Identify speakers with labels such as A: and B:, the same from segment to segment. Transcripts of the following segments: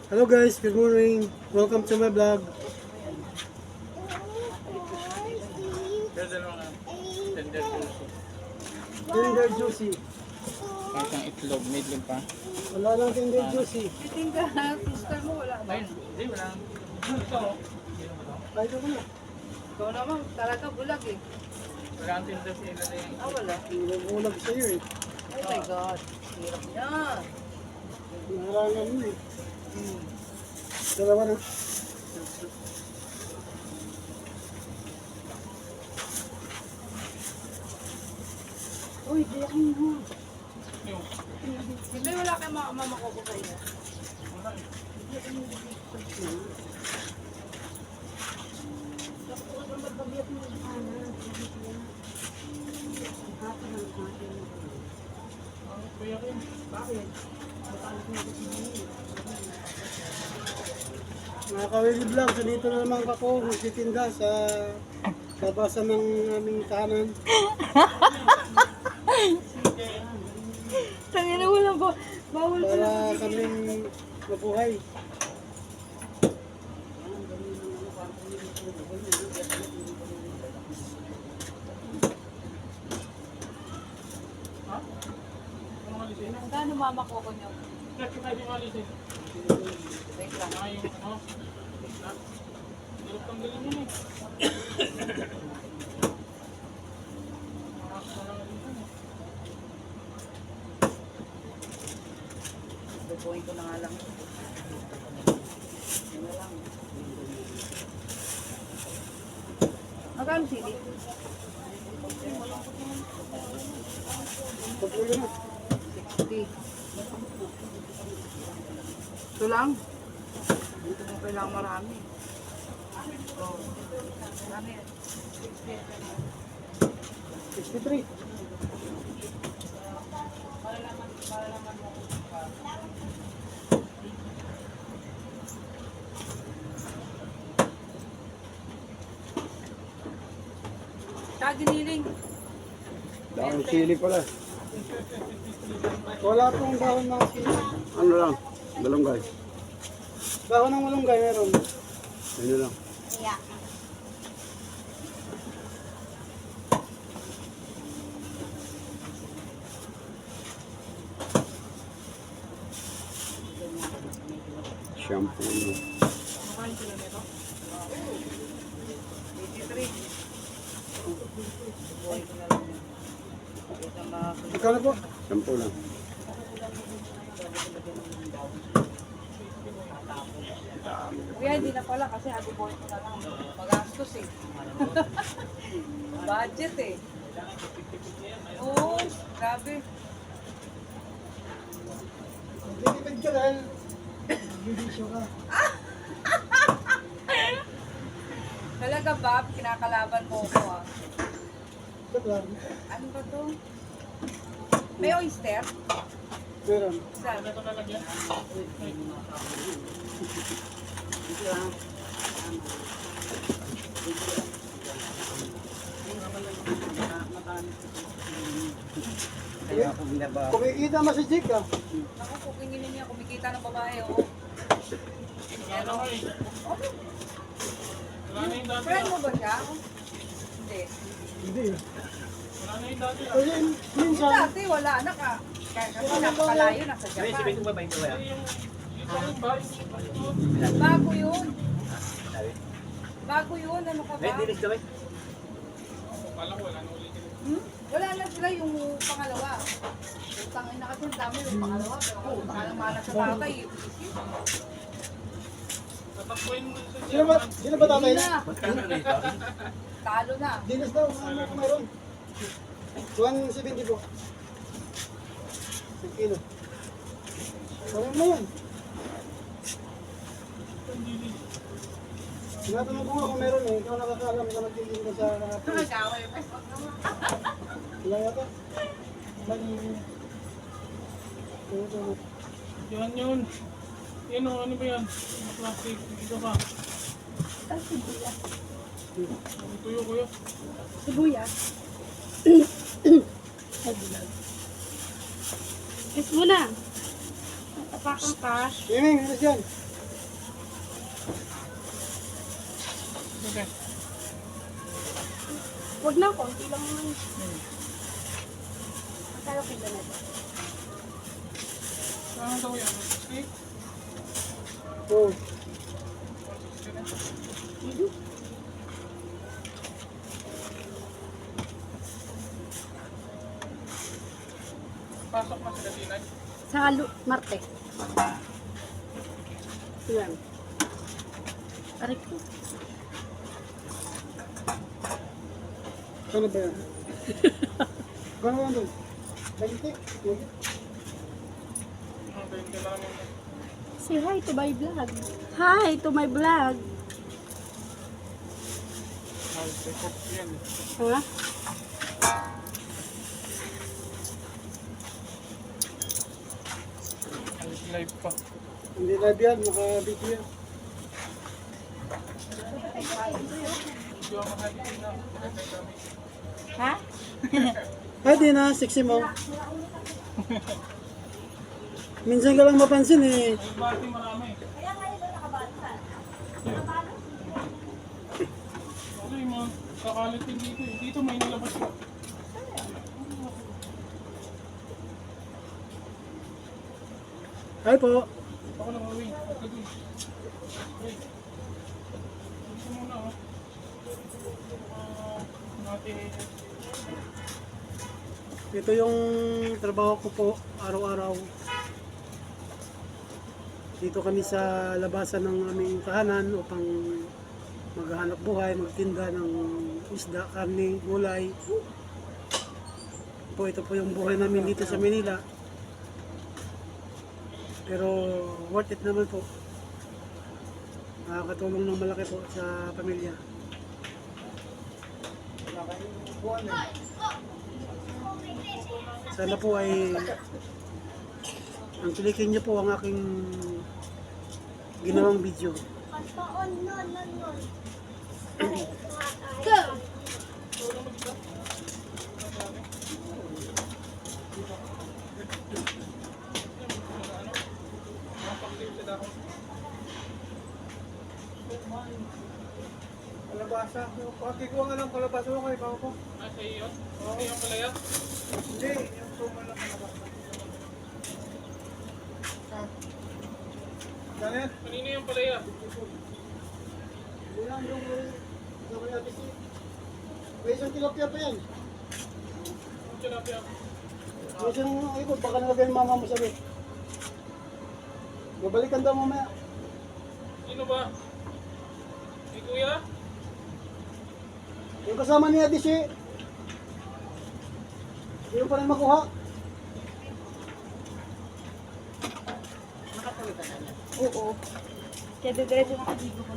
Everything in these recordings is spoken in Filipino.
A: Hello guys, good morning. Welcome to my vlog. Tender juicy.
B: Kahit ang itlog, may itlog pa.
A: Wala lang tender juicy.
C: Titing ka na, sister mo, wala ba?
B: Ayun, hindi, wala.
A: Ay, ito ko na.
C: Ikaw naman, talaga bulag eh.
B: Wala ang tinda sila na yung...
C: Wala.
A: Nagbulag sa'yo eh.
C: Oh my God. Hirap niya.
A: Naharangan mo eh. Dalawa na. Uy, kayakin mo.
C: Hindi, wala kayong mamakoko sa iyo.
A: Mga kawili vlog, so dito na naman ako magtitinda sa labasan ng aming tahanan.
C: Tangin na wala ba? Bawal pa lang.
A: Para kaming mabuhay.
C: Magkano mamakoko niyo? Wait lang. Bubuhin ko na nga lang. Ano lang. Magkano sili?
A: Pagpulo na.
C: 60. Ito lang. Dito mo kailangan marami. Oh. Marami.
A: 63.
C: Giniling.
A: Dahon sili pala. Wala pong dahon ng sili.
D: Ano lang, malunggay.
A: Dahon ng malunggay meron.
D: Ano lang.
C: Yeah.
D: Shampoo. No?
C: 83.
A: Magkano po?
D: Shampoo lang.
C: Kuya, hindi na pala kasi aduboy ko na lang. Magastos eh. Budget eh. Oo, grabe.
A: Tipid ka dahil bibisyo ka.
C: Talaga ba, kinakalaban mo ko ah.
A: Ito lang.
C: Ano ba to? May oyster?
A: Meron.
C: Saan?
D: Kaya ako binaba.
A: Kumikita mo si Jake ah.
C: Ako, kukinginin niya, kumikita ng babae, oo. Yan o. Friend mo ba siya? Hindi.
A: Hindi ah. Kasi minsan,
C: Dati wala, kasi napakalayo, nasa Japan. Bago yun. Bago yun, ano ka ba? Wala na sila yung pangalawa. Tangin na kasi ang dami yung pangalawa, pero pangalang malas sa tatay.
A: sino ba tatay
C: Hindi
A: na?
C: na. Talo na.
A: Dinas daw, ano kung meron? 170 po. 1 kilo. Parang mo yan. Tinatanong ko nga kung meron eh. Ikaw nakakaalam ka nagtitin ka sa
C: Kaway pa.
A: wala yata. Mali. Ito.
B: Yan yun. Yan o, ano ba yan? Ano plastic? Ito ba? Ano tuyo kuya?
E: Sibuyas. Kiss mo na. Tapakang ka.
A: Miming, alas yan.
B: Okay.
E: Huwag na, konti lang naman. Magkano kilo na ito?
B: Ano daw yan? Steak?
A: Oh,
B: Pasok na sila dinay.
E: Sa Marte. Yan. Aray ko.
A: ano ba yan? Kano ano? Bagitik?
B: Okay, hindi lang naman.
E: Say hi to my vlog. Hi to my vlog.
B: Cook yan.
E: Ha?
B: Live pa.
A: Hindi live yan, naka-video yan.
B: Medyo ang mahal din na.
E: Ha?
A: Ay, di na, sexy mo. Minsan ka lang mapansin eh.
B: May bati marami. Ano yung mga kakalit din dito eh. Dito may nilabas ko.
A: Ay po.
B: Ako lang uwi. Ito dun. Wait. Dito muna oh. Natin.
A: Ito yung trabaho ko po araw-araw. Dito kami sa labasan ng aming tahanan upang maghanap buhay, magtinda ng isda, karne, gulay. Ito po yung buhay namin dito sa Manila. Pero worth it naman po. Nakakatulong ng malaki po sa pamilya. Sana po ay ang tulikin niyo po ang aking ginawang video.
F: Kalabasa. Pati ko nga lang kalabasa ko kay Papa ko.
B: Ah, sa iyo? Sa iyo pala yan?
F: Hindi, yung tuma lang kalabasa. Saan yan?
B: Kanina yung pala yan?
A: Hindi lang yung gawin natin si... May isang tilapia pa yan.
B: Ang tilapia.
A: May isang ikot, baka nalagay yung mama mo sabi. Babalikan daw mamaya.
B: Sino ba? Si Kuya?
A: Yung kasama niya di si... Hindi mo pa rin makuha.
E: Oo. Kaya diretso na kabigo ko.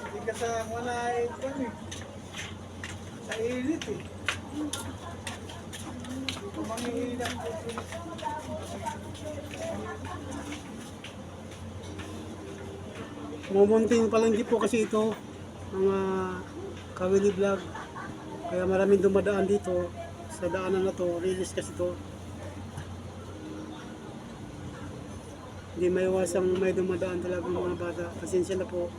F: Hindi ka sa mga eh. Sa ilit eh. Kumangihilig ang puso.
A: Mumunting palengke po kasi ito, mga Kawili Vlog. Kaya maraming dumadaan dito sa daanan na to, release kasi to. Hindi may iwasang may dumadaan talaga ng mga bata. Pasensya na po.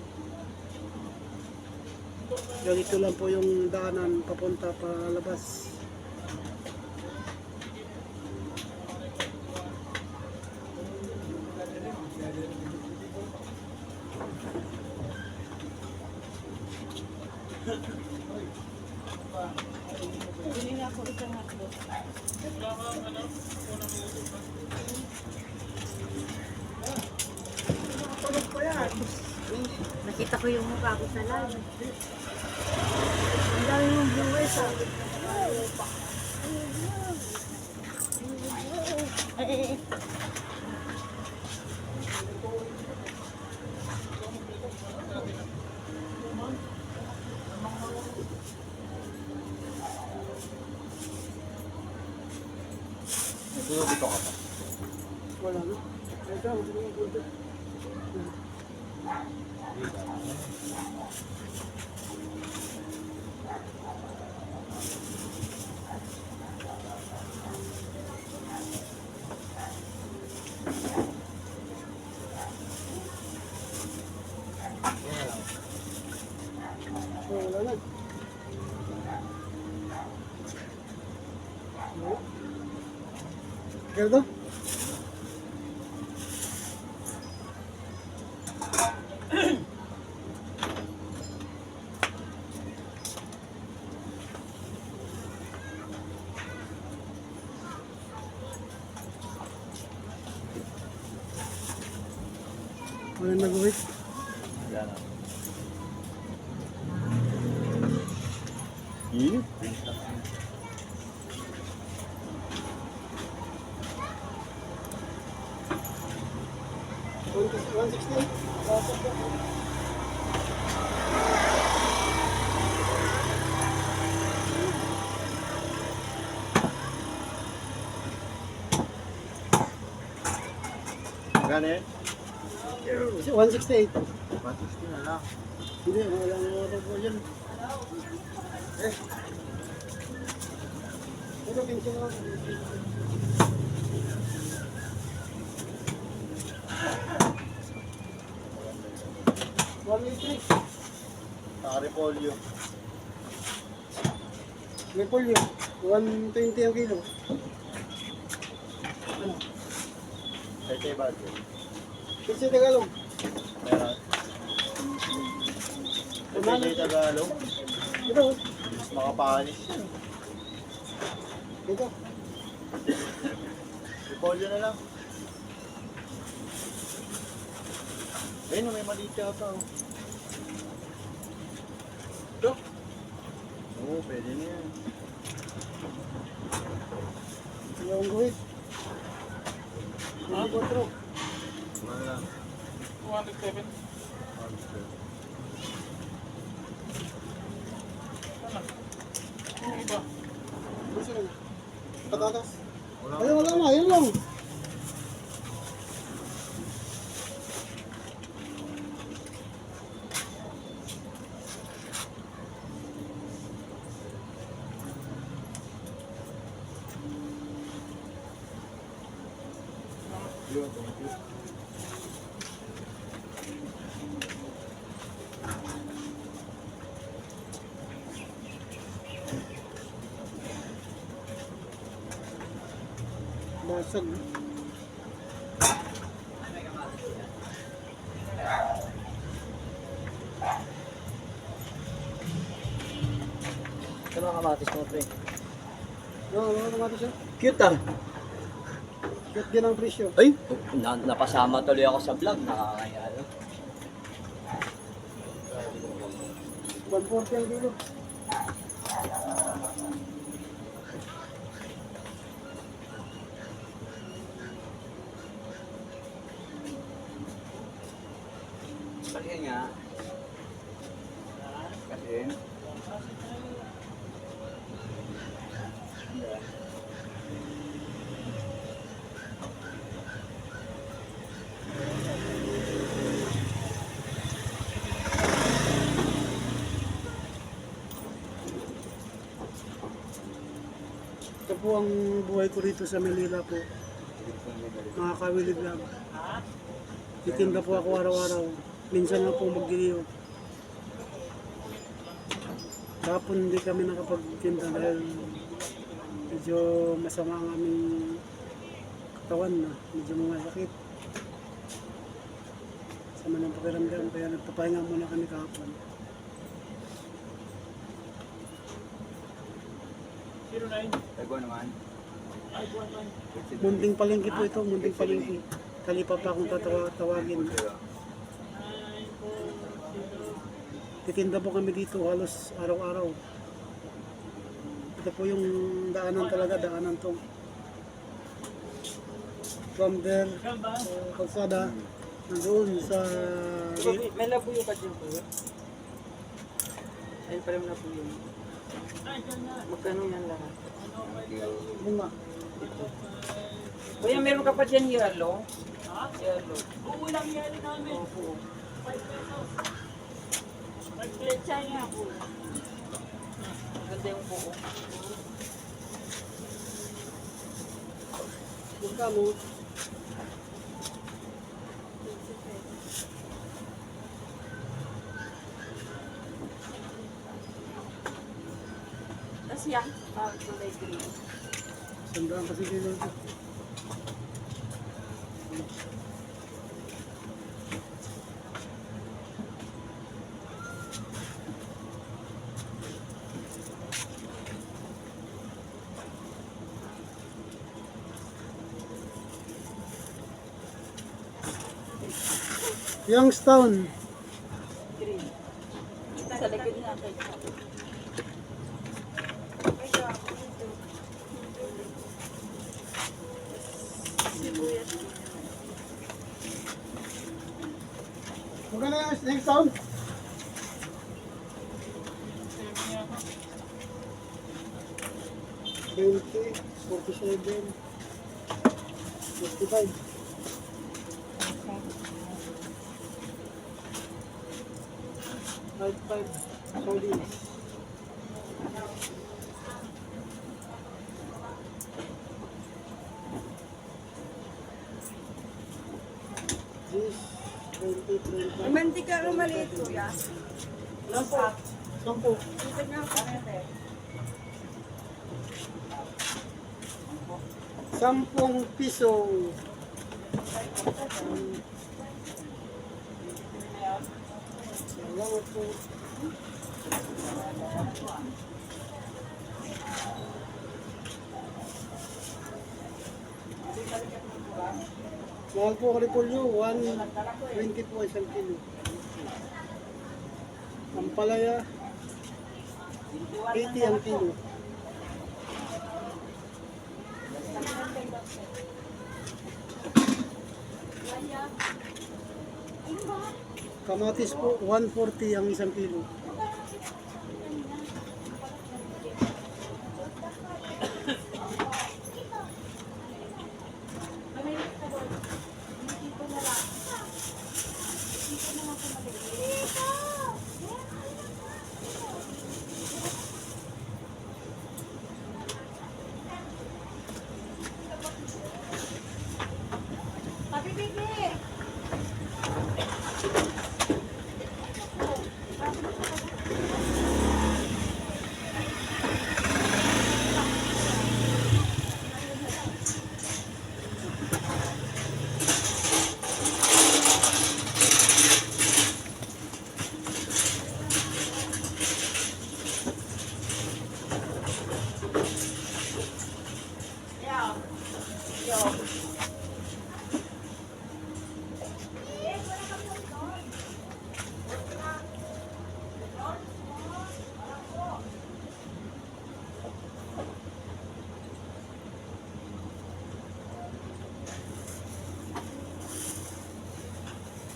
A: Ganito lang po yung daanan papunta palabas.
B: Wala kang ano? Unang minuto pa.
E: Nakita ko yung mukha ko sa live. Ang dami mong viewers ah. Ay.
D: Dito ka pa.
A: Wala na. Ito, ito. Ganito? Wala nag-wait.
D: Wala na. Init. Magkano yan?
A: 168.
D: 160 na lang.
A: Hindi, wala na po yan. Ito, pinsin lang.
D: Naka-repolyo.
A: May polio. 120 ang kilo. Ano?
D: Ito yung budget.
A: Pinsin Tagalog.
D: Meron. Ito yung Tagalog.
A: Ito.
D: Bilis makapanis.
A: Ito.
D: Repolyo na lang. Ayun, may maliit yata. Oh. Ito? Oo, pwede na yan.
A: Yung guhit.
B: Ha?
A: 24.
D: Wala lang.
B: 207. Ano? Yung iba.
A: Pinsin lang. Patatas.
D: Wala.
A: Ayun, wala na. Ayun lang.
D: Yun, thank you.
A: Basag.
G: Sa mga kamatis mo, pre.
A: Ano kamatis siya?
G: Cute ah.
A: Cute din ang presyo.
G: Ay, napasama tuloy ako sa vlog. Nakakaya.
A: 140 ang kilo.
G: Kasi nga. Kasi.
A: Ito po ang buhay ko rito sa Manila po. Mga kawili vlog. Titinda po ako araw-araw. Minsan lang po magdiliw. Kapon hindi kami nakapagtinda dahil medyo masama ang aming katawan na. Medyo mga sakit. Sama ng pakiramdam kaya nagpapahinga muna kami kahapon.
B: 09.
G: Tago naman.
A: Munting palengke po ito, munting palengke. Kalipa pa akong tawagin. Titinda po kami dito halos araw-araw. Ito po yung daanan talaga, daanan to. From there, kalsada, nandoon sa...
G: May labuyo ka dyan po. Ayun pala mo na po yun. Magkano yan lahat?
A: Bunga.
G: Kuya, meron ka pa dyan yellow? Ha? Yellow.
B: Buo lang yan namin.
G: Opo.
B: 5 pesos.
E: China po.
G: Ganda yung buo.
A: Bunga mo.
E: Tapos yan, kulay green.
A: Sandaan kasi kilo ito. Youngstown.
E: Sa likod natin.
A: Magkano yung Youngstown? 20, 47, 55. Five, solid. This, 20, 25.
C: Mantika ang maliit, kuya.
A: Sampo. Sampung piso. Salamat po. Mahal po Karipolyo, 120 po isang kilo. Ampalaya, 80 ang kilo. Kamatis po, 140 ang isang kilo.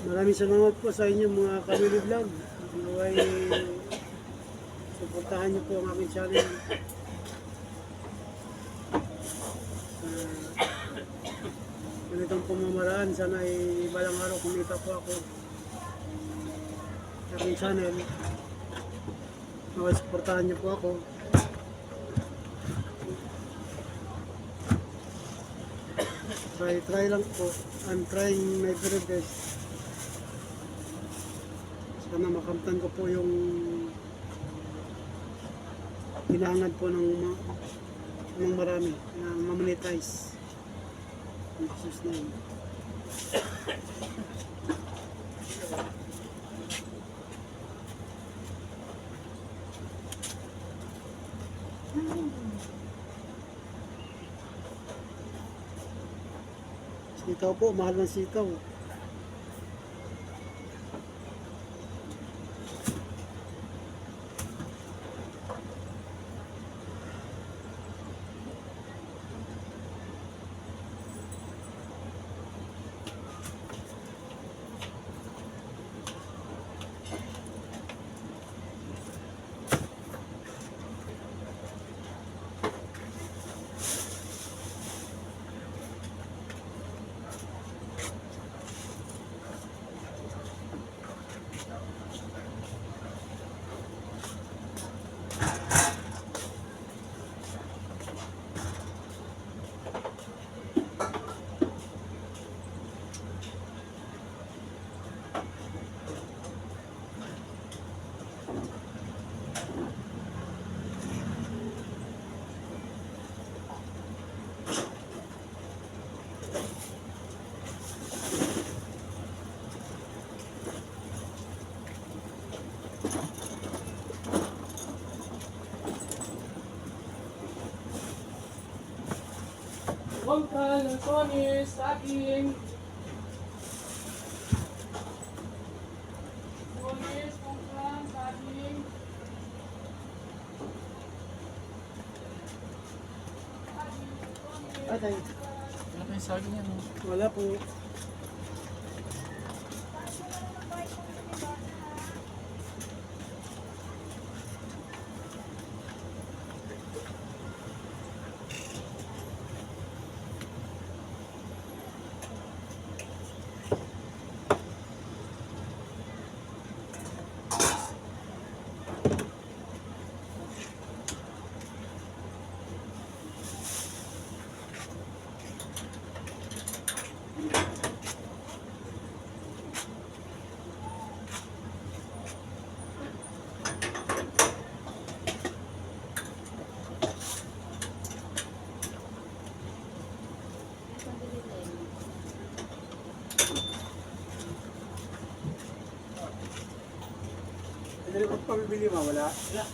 A: Maraming salamat po sa inyo mga Kamili Vlog. Naway suportahan niyo po ang aking channel. Ganitong pamamaraan, sana ay balang araw kumita po ako sa aking channel. Naway suportahan niyo po ako. Try lang po. I'm trying my very best. Sana makamtan ko po yung hinahangad po ng marami na ma-monetize. In Jesus' name. Sitaw po, mahal ng sitaw.
B: Bangkal, lansones, saging. Lansones, bangkal, saging.
A: Ay, tayo.
B: Wala pa yung saging yan.
A: Wala po. Ano yung pamibili mo? Wala?
D: Red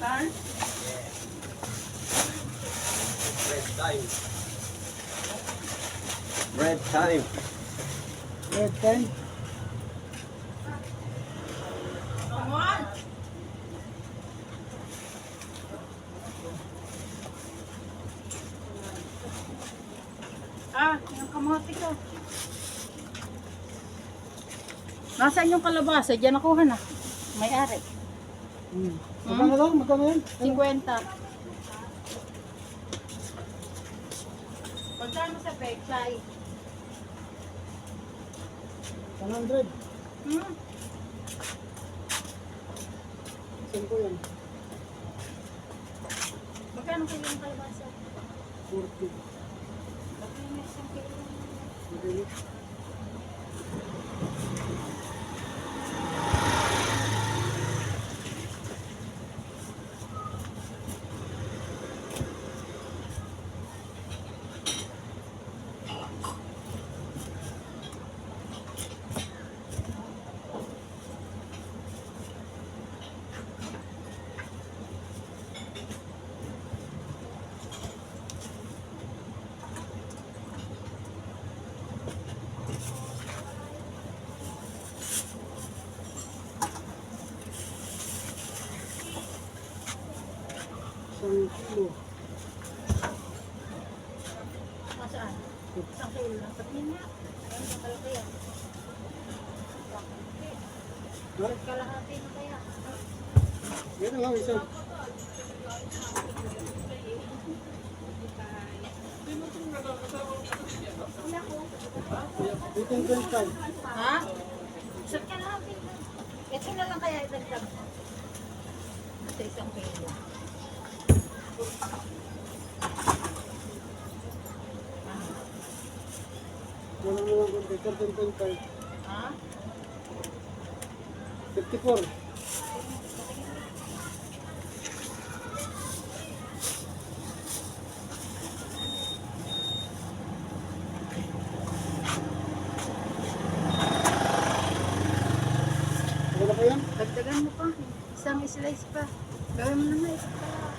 D: time. Red time.
A: Red time?
E: Yung kamote ko. Nasaan yung kalabasa? Diyan nakuha na. May-ari.
A: Magkano daw? Magkano yan?
E: 50. Magkano sa pechay?
A: 100.
E: Hmm?
A: Saan ko yan?
E: Magkano kayo yung kalabasa?
A: 40.
E: Bakit may isang kilo?
A: Magkano? Isang kilo.
E: Masaan? Isang kilo lang. Sabihin nga. Ayun, sa kalaki yan.
A: Ha?
E: Kalahati na kaya.
A: Yan ang ang isang. Dito yung 25.
E: Ha? Isang kalahati na. Ito na lang kaya itagdag mo. Sa isang kilo.
A: Wala mo lang kung 25.
E: Ha?
A: 54. Wala pa yan?
E: Dagdagan mo pa. Isang slice pa. Gawin mo naman isang kalahati.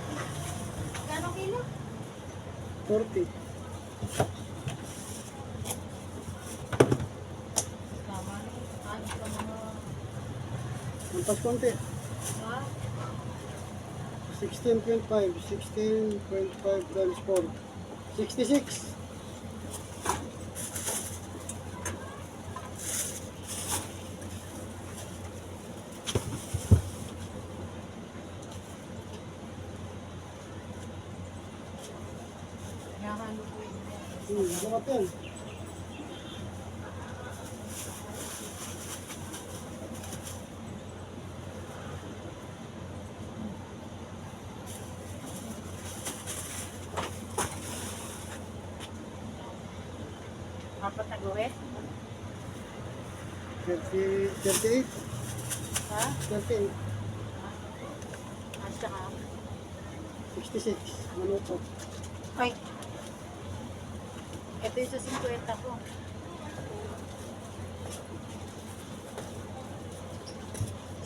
E: Gano'ng kilo?
A: 40.
E: Tama na. Ano pa mga...
A: Ampas konti.
E: Ha?
A: 16.5. 16.5 times 4. 66.
E: Nakahalo ko yun.
A: Sarap yan.
E: Apat na guwet?
A: 38.
E: Ha?
A: 38.
E: At saka...
A: 66. Manuto.
E: Ay! Ito yung sa 50 ko.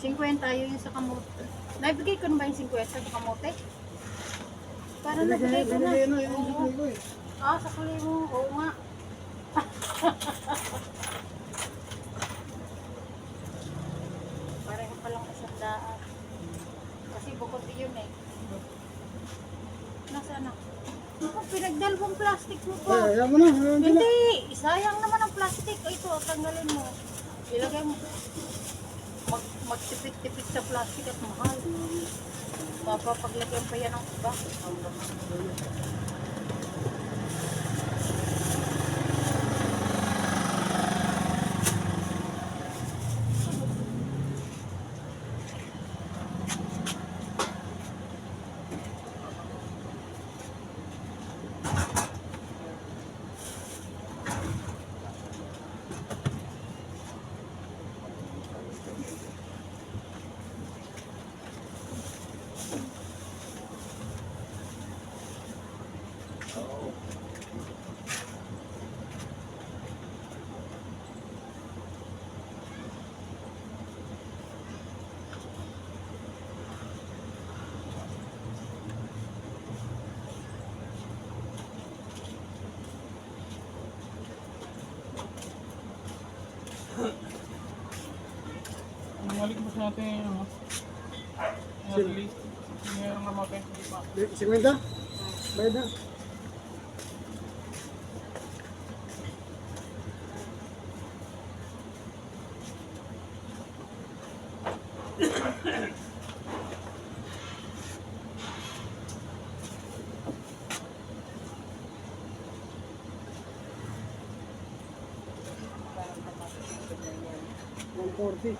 E: $50 yun yung sa kamote. Naibigay ko na ba yung 50 sa kamote? Para nabigay ko na.
A: Binigay na, yun yung sabi ko eh.
E: Ah, sa kuli mo. Oo nga. Pareho pa lang 100. Kasi bukod yun eh. Nasaan na? Ako, pinagdalawang plastic mo po.
A: Ay, ayaw mo na, ayaw mo na.
E: Hindi, sayang naman ang plastic. Ito, tanggalin mo. Ilagay mo. Magtipid-tipid sa plastic at mahal. Papapaglagyan pa yan ng iba.
B: Bumalik mo sa atin yung ano. Natalis. Mayroong namatay. Hindi pa.
A: 50? Bayad na. $140.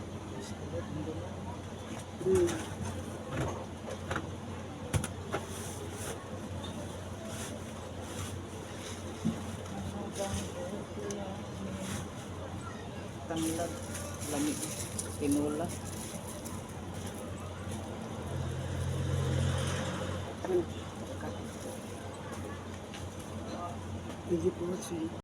G: Tanglad. Lamig. Tinula.
A: Thank you for watching.